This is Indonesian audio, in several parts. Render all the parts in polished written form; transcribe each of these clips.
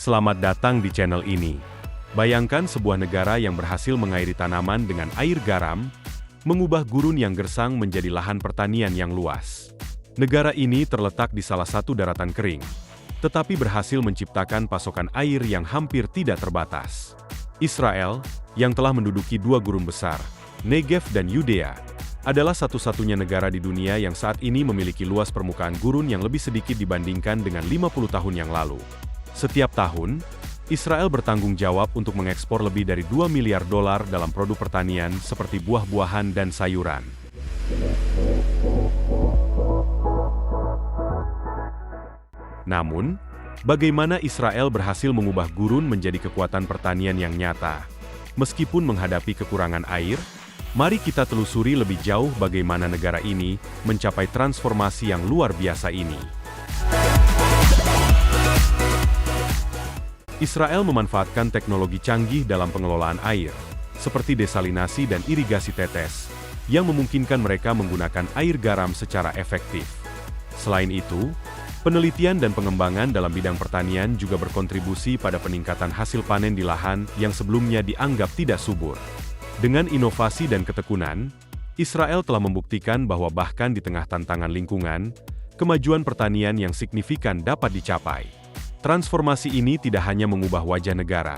Selamat datang di channel ini. Bayangkan sebuah negara yang berhasil mengairi tanaman dengan air garam, mengubah gurun yang gersang menjadi lahan pertanian yang luas. Negara ini terletak di salah satu daratan kering, tetapi berhasil menciptakan pasokan air yang hampir tidak terbatas. Israel, yang telah menduduki dua gurun besar, Negev dan Yudea, adalah satu-satunya negara di dunia yang saat ini memiliki luas permukaan gurun yang lebih sedikit dibandingkan dengan 50 tahun yang lalu. Setiap tahun, Israel bertanggung jawab untuk mengekspor lebih dari $2 miliar dalam produk pertanian seperti buah-buahan dan sayuran. Namun, bagaimana Israel berhasil mengubah gurun menjadi kekuatan pertanian yang nyata? Meskipun menghadapi kekurangan air, mari kita telusuri lebih jauh bagaimana negara ini mencapai transformasi yang luar biasa ini. Israel memanfaatkan teknologi canggih dalam pengelolaan air, seperti desalinasi dan irigasi tetes, yang memungkinkan mereka menggunakan air garam secara efektif. Selain itu, penelitian dan pengembangan dalam bidang pertanian juga berkontribusi pada peningkatan hasil panen di lahan yang sebelumnya dianggap tidak subur. Dengan inovasi dan ketekunan, Israel telah membuktikan bahwa bahkan di tengah tantangan lingkungan, kemajuan pertanian yang signifikan dapat dicapai. Transformasi ini tidak hanya mengubah wajah negara,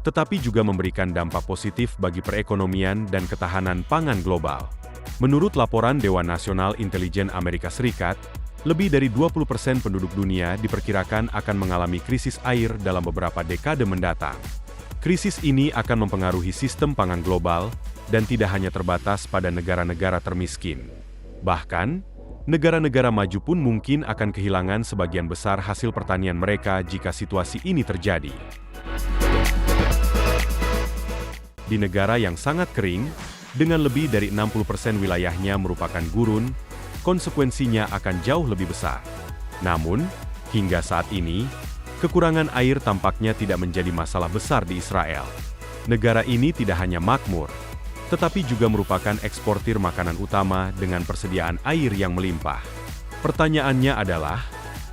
tetapi juga memberikan dampak positif bagi perekonomian dan ketahanan pangan global. Menurut laporan Dewan Nasional Intelijen Amerika Serikat, lebih dari 20% penduduk dunia diperkirakan akan mengalami krisis air dalam beberapa dekade mendatang. Krisis ini akan mempengaruhi sistem pangan global dan tidak hanya terbatas pada negara-negara termiskin. Bahkan, negara-negara maju pun mungkin akan kehilangan sebagian besar hasil pertanian mereka jika situasi ini terjadi. Di negara yang sangat kering, dengan lebih dari 60% wilayahnya merupakan gurun, konsekuensinya akan jauh lebih besar. Namun, hingga saat ini, kekurangan air tampaknya tidak menjadi masalah besar di Israel. Negara ini tidak hanya makmur, tetapi juga merupakan eksportir makanan utama dengan persediaan air yang melimpah. Pertanyaannya adalah,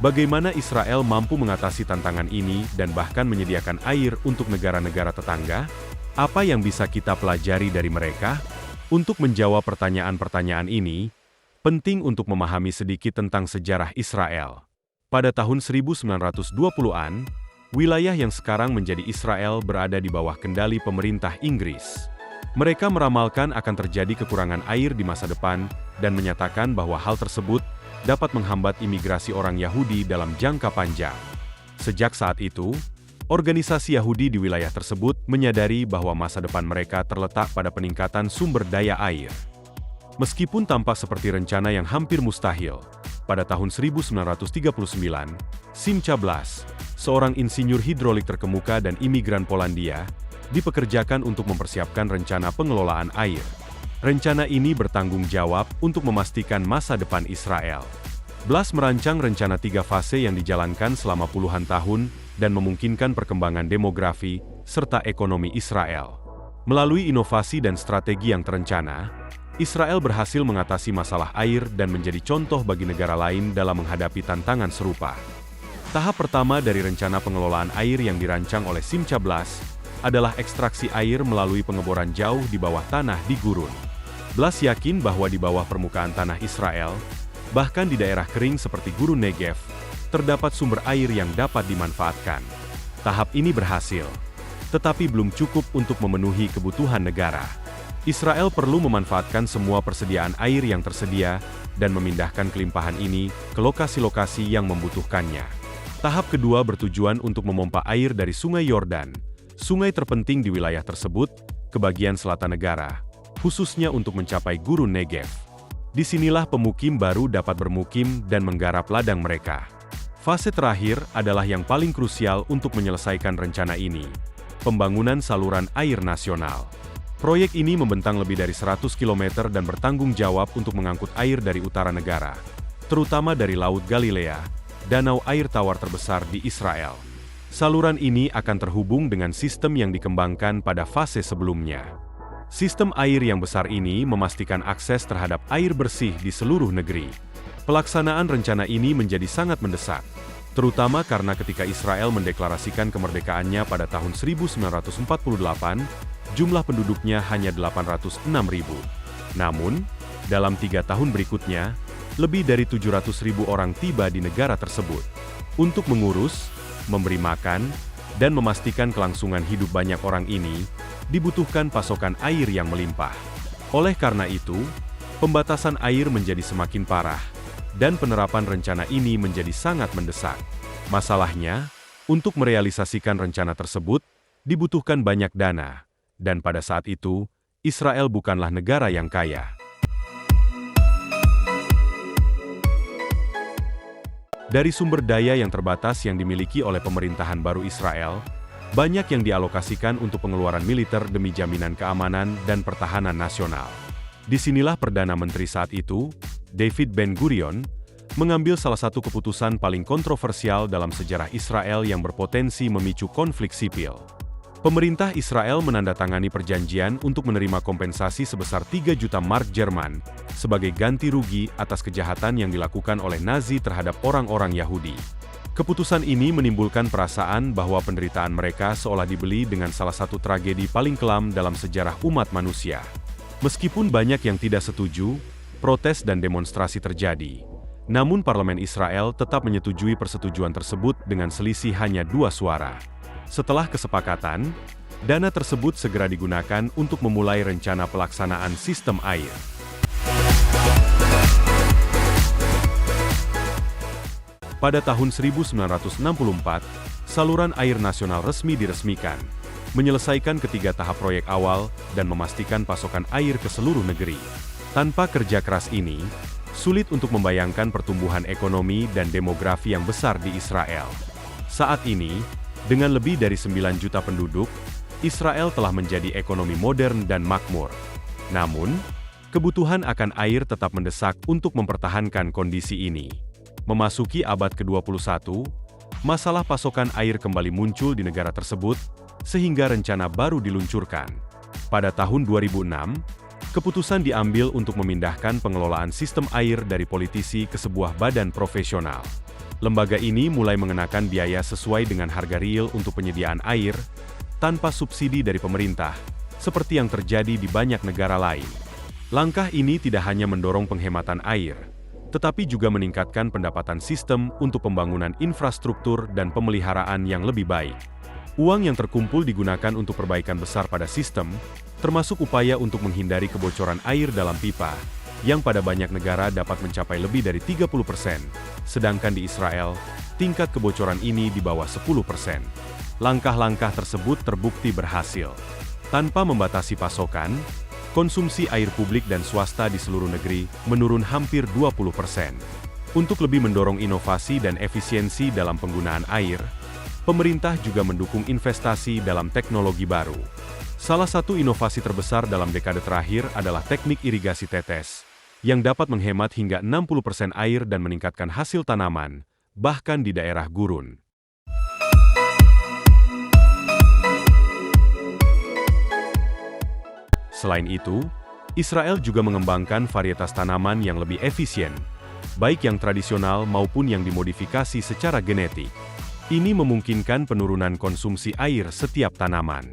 bagaimana Israel mampu mengatasi tantangan ini dan bahkan menyediakan air untuk negara-negara tetangga? Apa yang bisa kita pelajari dari mereka? Untuk menjawab pertanyaan-pertanyaan ini, penting untuk memahami sedikit tentang sejarah Israel. Pada tahun 1920-an, wilayah yang sekarang menjadi Israel berada di bawah kendali pemerintah Inggris. Mereka meramalkan akan terjadi kekurangan air di masa depan dan menyatakan bahwa hal tersebut dapat menghambat imigrasi orang Yahudi dalam jangka panjang. Sejak saat itu, organisasi Yahudi di wilayah tersebut menyadari bahwa masa depan mereka terletak pada peningkatan sumber daya air. Meskipun tampak seperti rencana yang hampir mustahil, pada tahun 1939, Simcha Blas, seorang insinyur hidrolik terkemuka dan imigran Polandia, dipekerjakan untuk mempersiapkan rencana pengelolaan air. Rencana ini bertanggung jawab untuk memastikan masa depan Israel. Blas merancang rencana 3 fase yang dijalankan selama puluhan tahun dan memungkinkan perkembangan demografi serta ekonomi Israel. Melalui inovasi dan strategi yang terencana, Israel berhasil mengatasi masalah air dan menjadi contoh bagi negara lain dalam menghadapi tantangan serupa. Tahap pertama dari rencana pengelolaan air yang dirancang oleh Simcha Blas adalah ekstraksi air melalui pengeboran jauh di bawah tanah di gurun. Blas yakin bahwa di bawah permukaan tanah Israel, bahkan di daerah kering seperti gurun Negev, terdapat sumber air yang dapat dimanfaatkan. Tahap ini berhasil, tetapi belum cukup untuk memenuhi kebutuhan negara. Israel perlu memanfaatkan semua persediaan air yang tersedia dan memindahkan kelimpahan ini ke lokasi-lokasi yang membutuhkannya. Tahap kedua bertujuan untuk memompa air dari Sungai Yordan, sungai terpenting di wilayah tersebut, ke bagian selatan negara, khususnya untuk mencapai gurun Negev. Disinilah pemukim baru dapat bermukim dan menggarap ladang mereka. Fase terakhir adalah yang paling krusial untuk menyelesaikan rencana ini, pembangunan saluran air nasional. Proyek ini membentang lebih dari 100 km dan bertanggung jawab untuk mengangkut air dari utara negara, terutama dari Laut Galilea, danau air tawar terbesar di Israel. Saluran ini akan terhubung dengan sistem yang dikembangkan pada fase sebelumnya. Sistem air yang besar ini memastikan akses terhadap air bersih di seluruh negeri. Pelaksanaan rencana ini menjadi sangat mendesak, terutama karena ketika Israel mendeklarasikan kemerdekaannya pada tahun 1948, jumlah penduduknya hanya 806.000. Namun, dalam 3 tahun berikutnya, lebih dari 700.000 orang tiba di negara tersebut. Untuk mengurus, memberi makan, dan memastikan kelangsungan hidup banyak orang ini, dibutuhkan pasokan air yang melimpah. Oleh karena itu, pembatasan air menjadi semakin parah, dan penerapan rencana ini menjadi sangat mendesak. Masalahnya, untuk merealisasikan rencana tersebut, dibutuhkan banyak dana, dan pada saat itu, Israel bukanlah negara yang kaya. Dari sumber daya yang terbatas yang dimiliki oleh pemerintahan baru Israel, banyak yang dialokasikan untuk pengeluaran militer demi jaminan keamanan dan pertahanan nasional. Disinilah Perdana Menteri saat itu, David Ben-Gurion, mengambil salah satu keputusan paling kontroversial dalam sejarah Israel yang berpotensi memicu konflik sipil. Pemerintah Israel menandatangani perjanjian untuk menerima kompensasi sebesar 3 juta mark Jerman sebagai ganti rugi atas kejahatan yang dilakukan oleh Nazi terhadap orang-orang Yahudi. Keputusan ini menimbulkan perasaan bahwa penderitaan mereka seolah dibeli dengan salah satu tragedi paling kelam dalam sejarah umat manusia. Meskipun banyak yang tidak setuju, protes dan demonstrasi terjadi. Namun parlemen Israel tetap menyetujui persetujuan tersebut dengan selisih hanya 2 suara. Setelah kesepakatan, dana tersebut segera digunakan untuk memulai rencana pelaksanaan sistem air. Pada tahun 1964, saluran air nasional resmi diresmikan, menyelesaikan ketiga tahap proyek awal dan memastikan pasokan air ke seluruh negeri. Tanpa kerja keras ini, sulit untuk membayangkan pertumbuhan ekonomi dan demografi yang besar di Israel. Saat ini, dengan lebih dari 9 juta penduduk, Israel telah menjadi ekonomi modern dan makmur. Namun, kebutuhan akan air tetap mendesak untuk mempertahankan kondisi ini. Memasuki abad ke-21, masalah pasokan air kembali muncul di negara tersebut, sehingga rencana baru diluncurkan. Pada tahun 2006, keputusan diambil untuk memindahkan pengelolaan sistem air dari politisi ke sebuah badan profesional. Lembaga ini mulai mengenakan biaya sesuai dengan harga real untuk penyediaan air, tanpa subsidi dari pemerintah, seperti yang terjadi di banyak negara lain. Langkah ini tidak hanya mendorong penghematan air, tetapi juga meningkatkan pendapatan sistem untuk pembangunan infrastruktur dan pemeliharaan yang lebih baik. Uang yang terkumpul digunakan untuk perbaikan besar pada sistem, termasuk upaya untuk menghindari kebocoran air dalam pipa, yang pada banyak negara dapat mencapai lebih dari 30%, sedangkan di Israel, tingkat kebocoran ini di bawah 10%. Langkah-langkah tersebut terbukti berhasil. Tanpa membatasi pasokan, konsumsi air publik dan swasta di seluruh negeri menurun hampir 20%. Untuk lebih mendorong inovasi dan efisiensi dalam penggunaan air, pemerintah juga mendukung investasi dalam teknologi baru. Salah satu inovasi terbesar dalam dekade terakhir adalah teknik irigasi tetes, yang dapat menghemat hingga 60% air dan meningkatkan hasil tanaman, bahkan di daerah gurun. Selain itu, Israel juga mengembangkan varietas tanaman yang lebih efisien, baik yang tradisional maupun yang dimodifikasi secara genetik. Ini memungkinkan penurunan konsumsi air setiap tanaman.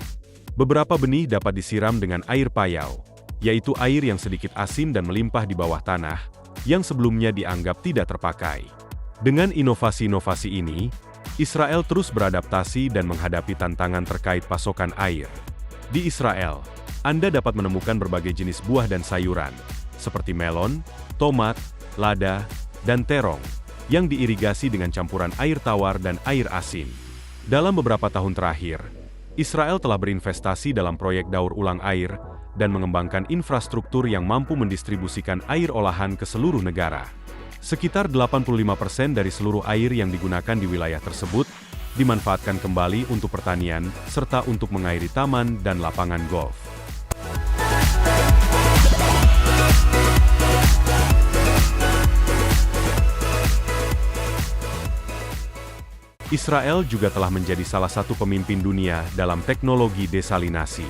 Beberapa benih dapat disiram dengan air payau, yaitu air yang sedikit asin dan melimpah di bawah tanah, yang sebelumnya dianggap tidak terpakai. Dengan inovasi-inovasi ini, Israel terus beradaptasi dan menghadapi tantangan terkait pasokan air. Di Israel, Anda dapat menemukan berbagai jenis buah dan sayuran, seperti melon, tomat, lada, dan terong, yang diirigasi dengan campuran air tawar dan air asin. Dalam beberapa tahun terakhir, Israel telah berinvestasi dalam proyek daur ulang air dan mengembangkan infrastruktur yang mampu mendistribusikan air olahan ke seluruh negara. Sekitar 85% dari seluruh air yang digunakan di wilayah tersebut dimanfaatkan kembali untuk pertanian serta untuk mengairi taman dan lapangan golf. Israel juga telah menjadi salah satu pemimpin dunia dalam teknologi desalinasi.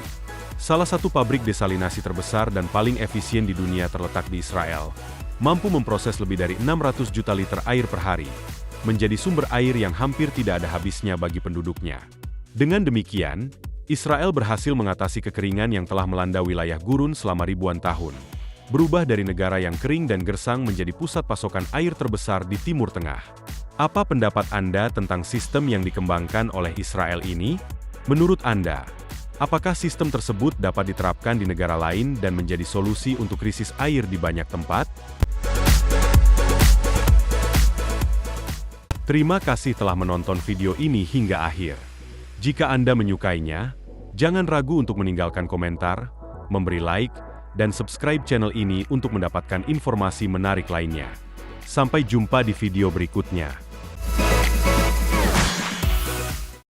Salah satu pabrik desalinasi terbesar dan paling efisien di dunia terletak di Israel, mampu memproses lebih dari 600 juta liter air per hari, menjadi sumber air yang hampir tidak ada habisnya bagi penduduknya. Dengan demikian, Israel berhasil mengatasi kekeringan yang telah melanda wilayah gurun selama ribuan tahun, berubah dari negara yang kering dan gersang menjadi pusat pasokan air terbesar di Timur Tengah. Apa pendapat Anda tentang sistem yang dikembangkan oleh Israel ini? Menurut Anda, apakah sistem tersebut dapat diterapkan di negara lain dan menjadi solusi untuk krisis air di banyak tempat? Terima kasih telah menonton video ini hingga akhir. Jika Anda menyukainya, jangan ragu untuk meninggalkan komentar, memberi like, dan subscribe channel ini untuk mendapatkan informasi menarik lainnya. Sampai jumpa di video berikutnya.